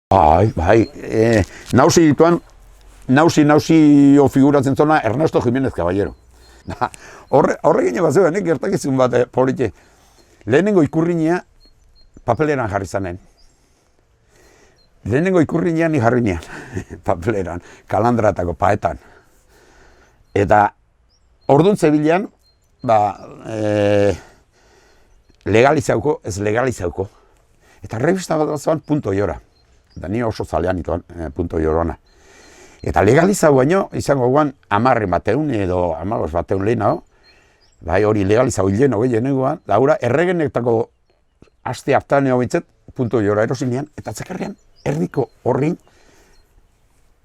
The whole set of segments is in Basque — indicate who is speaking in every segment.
Speaker 1: Bai, nausi figuratzen zona Ernesto Jiménez Caballero. Horre gine bat zeuden, gertakizun bat politi. Lehenengo ikurriñea papeleran jarri zanen. Lehenengo ikurriñean ni jarri nian, papeleran, kalandratako paetan. Eta orduan zebilean, legalizauko, ez legalizauko. Eta revista bat zoan punto jora. Eta ni oso zalean itoan punto jorona. Eta legalizau baino, izango guan, 10 bateun edo 15 bateun lehenago, bai hori legalizau hileno gehiagoan, da hura erregenetako aste hartaneo bintzet, punto jora erosinean, eta zekarrean, erdiko horrin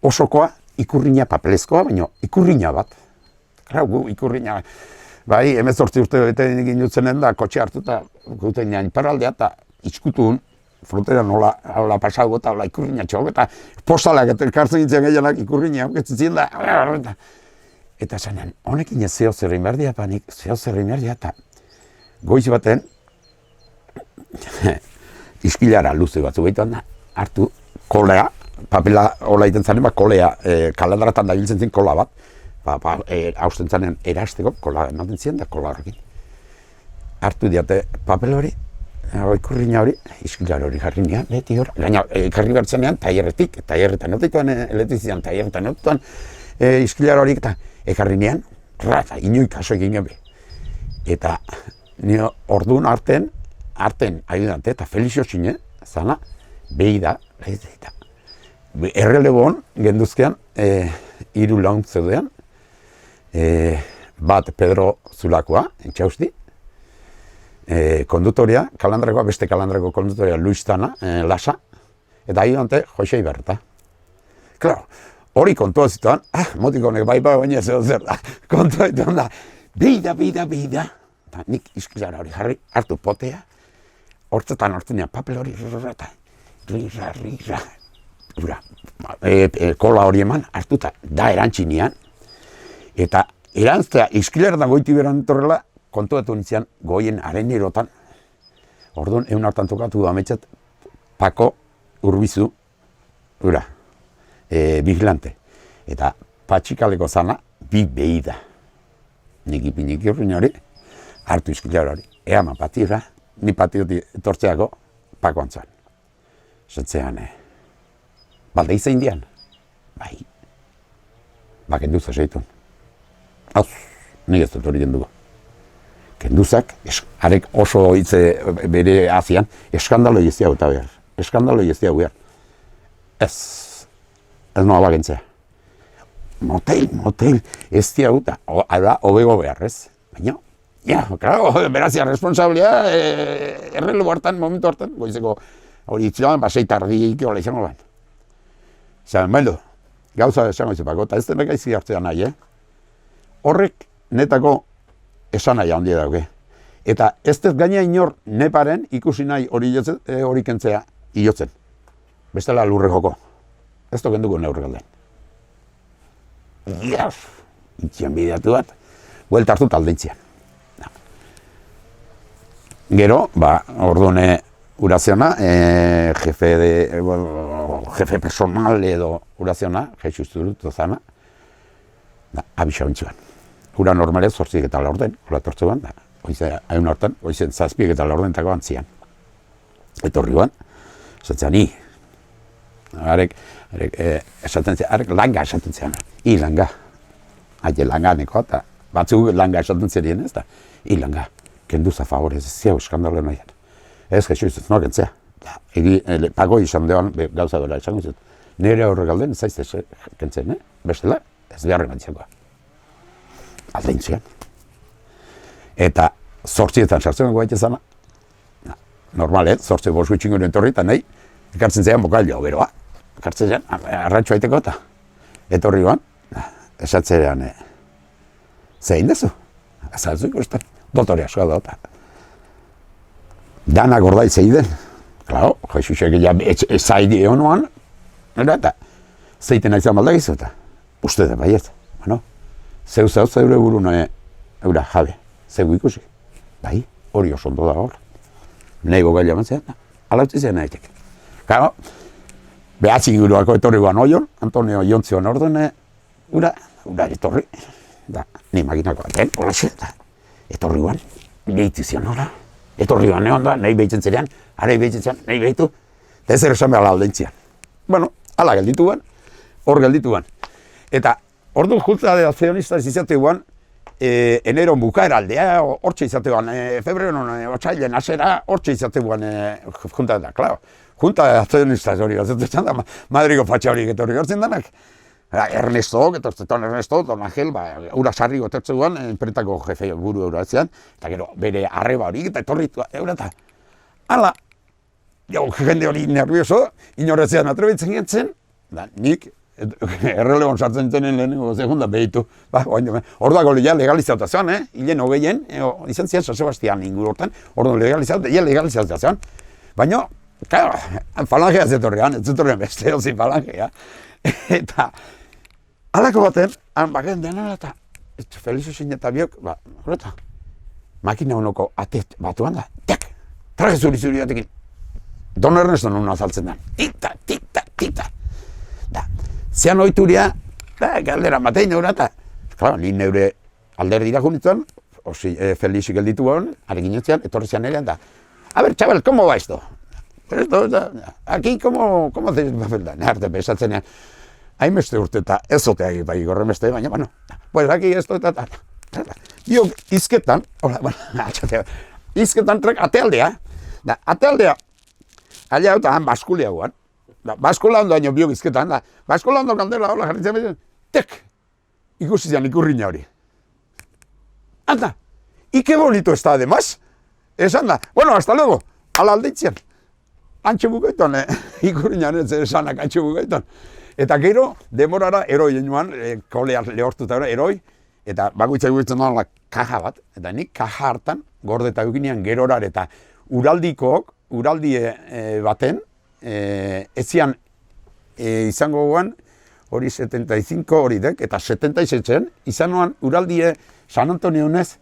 Speaker 1: osokoa ikurriña papelezkoa, baino ikurriña bat. Gu ikurriña, bai, 18 urte bete egin jutzenen da, kotxe hartuta, guten jain paraldea, eta itxkutun, fronteran hola pasago eta hola ikurriña txok, eta postalak eta elkartzen gintzen gehienak ikurriña, oketzen da, eta zanen, honekin zeo zerrin behar dia, panik, zeo zerrin behar dia, eta goiz baten, iskilara luze batzu behitan da, hartu kolea, papela hola iten zanen, kolea, kalandratan da biltzen zen kola bat, hausten zanen erasteko, kola ematen ziren da, kola horrekin. Hartu diate papel hori, ikurriña hori, iskilar hori jarri nian, leti hor, gaina, karri bertzenean, taierretan notetuan, elektrizian, taierretan notetuan, iskilar hori, eta ekarri nian, rata, inoi kaso egin gabe. Eta, nio, orduan arten, ayudante, eta Felixio Txine, zana, behi da, eta, errelebon, genduzkean, 3 laun zeudean, bat Pedro Zulakoa, entxausti, kondutoria, kalandrakoa, beste kalandrako kondutoria Luis Tana, Lasa, eta ayudante Jose Iberta. Claro, hori kontua zituan, motiko honek bai baina zer da, kontua zituan da, beida, eta nik iskilara hori jarri, hartu potea, hortzetan hartu nian papel hori, kola hori eman, hartuta, da erantzinean, eta erantztea iskilaratan goiti beran etorrela, kontuatu nintzean goien arenerotan, orduan egun hartan tokatu da ametxat, Pako Urbizu, vigilante. Eta patxikaleko zana, bi behi da. Nik ipinik urrin hori, hartu iskilar hori. Eaman patira, ni patioti etortzeako Pako antzuan. Zetzean, balde iza indian? Bai. Kenduz eseitun. Hauz, nik ez dut hori genduko. Kenduzak, arek oso hitze bere azian, eskandalo egizia eta behar. Eskandalo egizia behar. Ez noa bagentzea. Motel, ez dia guta. Ara, hobego behar, ez? Baina, claro, berazia responsabilia, errelu hartan, momentu hartan, goizeko hori itziloan, basei tardik, hola izango ban. Zan, bailo, gauza esango izepako, eta ez denek aizi hartzea nahi, Horrek netako esan nahi handia dauke. Eta ez dut gaina inor neparen ikusi nahi hori kentzea iotzen. Bestela lurre joko. Ez tokenduko neurre galden. Itxian bideatu bat, buelta hartu taldeintzian. Gero, orduan uraziona, jefe personal edo uraziona, Jesus dut zana, abisa bintzuan. Ura normalez 8 eta 4, hola tortzuan, hain hortan, oizen 7 eta 4 entako antzian. Etorri guan, esatzen ni, arek langa esaten zean, langa. Haie langa neko, eta batzuk langa esaten zerien ez da, langa, kenduza favorez, ez ziau eskandalo nahian. Ez Jesus ez noak entzea. Pago izan deoan gauza dola esango zut. Nire horrek alden, ez zaizte kentzen, bestela, ez beharren antziakoa. Aldeintzian. Eta 8etan sartzen guaite zana. Normal, 8 bost gutxingun entorri eta nahi, ekartzen zean bokalioa beroa. Ekartzen zean, arratxo aiteko eta. Etorri guan, esatzean, zein dezu? Azalzu ikusten, dotore asko da eta. Dana gordai zeiden. Claro, Jesusek zaidi honoan, eta zeiten aizan baldagizu eta. Uste da baiet, bueno. Zeu zeure burun eura jabe, zeu ikusi. Bai, hori oso ondo da hor. Nahi bogaila eman zean, ala utzi zean nahitek. Claro, Behatzi guruako etorri guan oion, Antonio Jontzion ordene, ura etorri, da, ni makinako baten, holaxe, da, etorri guan, gehitu zion, ora, etorri guan, egon da, nahi behitzen zerean, arei behitzen zerean, nahi behitu, eta ez ere esan behar aldentzian. Bueno, ala gelditu guan, hor gelditu guan. Eta, ordu julta de azionista izate guan, enero bukaera aldea, hortxe izate guan, febreron, otxailen, asera, hortxe izate guan, junta da, klaro. Junta de accionistas hori gazetzen da, Madriko fatxa hori etorri gartzen danak. Ernesto, Don Angel, ura sarri gotertzen guan, enprentako jefe buru euratzean, eta gero bere arreba hori eta etorri eurata. Hala, jende hori nervioso, inoretzean atrebitzen gintzen, da nik errelebon sartzen zenen lehenengo segunda behitu. Orduako legalizauta zean, hilen hogeien, izan zian San Sebastian inguru hortan, orduan legalizauta zean. Baina, claro, falangea zetorrean, ez zetorrean beste hozi falangea. Eta, halako baten, han baken dena eta Felizu zin eta biok, horreta, makina honoko atet batuan da, tek, traje zuri batekin. Don Ernesto non azaltzen da, tikta. Da, zean oituria, galdera matein eura eta, claro, ni neure alder dira junitzen, Felizu gelditu guen, arekin etzean, etorri zean erean da. A ver, chaval, ¿cómo va esto? Aquí, ¿cómo haces papel da? Narte, pesatzen, hainbeste urte eta ez zotea egipai gorremeste, baina, bueno, pues aquí esto eta, bio, izketan, izketan trek atealdea, da, atealdea, alia eta han baskulea guan, da, baskula ondo haino bio izketan, da, baskula ondo kandela, hola, jarritzen, tek, ikusi zian ikurriña hori. Anda, y qué bonito está además, esan da, bueno, hasta luego, ala aldeitzen. Antxe bukaiton, ikurriñan ez esanak antxe bukaiton. Eta gero, demorara, eroi enuan, kolea lehortuta eroi, eta bakoitza guitzen doan kaja bat, eta nik kaja hartan, gordeta eukinean gerorar eta uraldie baten, ezian izango guan, hori 75 hori dek, eta 76-en, izan nuan uraldie San Antonio unez,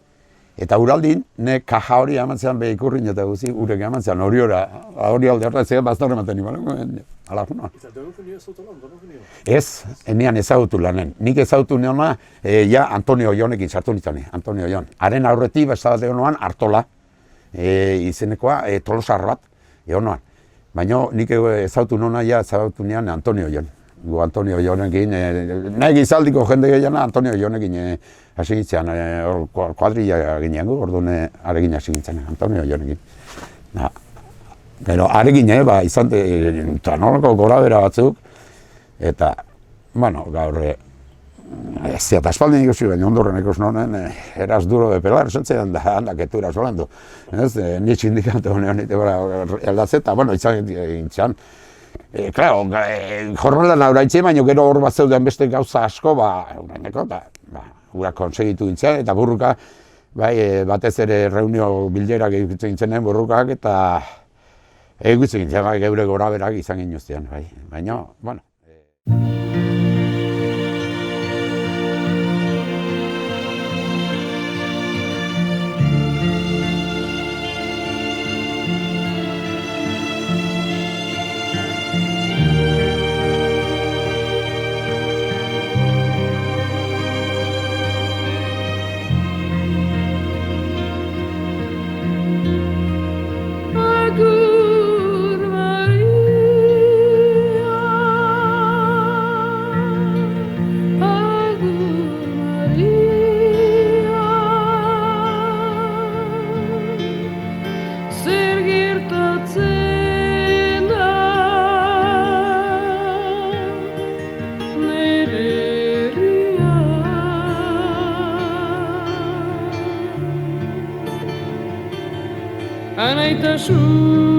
Speaker 1: eta uraldin, ne kaja hori amantzean beha ikurrin eta guzi, urek amantzean hori alde horra, ez bastor ematen iban, ala junoa.
Speaker 2: Eta Donofenio ez zutu lan, Donofenio?
Speaker 1: Ez, enean ezagutu lanen. Nik ezagutu neona, ja Antonio Jonekin sartu nintzen, Antonio Jon. Haren aurretik, bestalde honoan, Artola, izenekoa, Tolosar bat, honoan. Baina nik ezagutu nona, ja ezagutu nean Antonio Jon. Antonio Jonekin, nahi gizaldiko jende gehiana Antonio Jonekin hasi gitzean, kuadrilla ginean gu, orduan aregin hasi gitzen, Antonio Jonekin. Gero, aregin, izan nolako gora bera batzuk, eta, bueno, gaur, ez eta espaldin ikusi, baina ondorren ikus nonen, eras duro de pelar, zentzen handak etura solandu. Ni txindikante honean, eldatzeta, bueno, izan, claro, jornalan auraitze, baina gero hor bat zeuden beste gauza asko, ura konsegitu gintzen, eta burruka, batez ere reunio bilderak egiten gintzenen burrukak, eta egitzen gintzen, geure gora berak izan ginuztean, baina, bueno.
Speaker 3: Anaitasun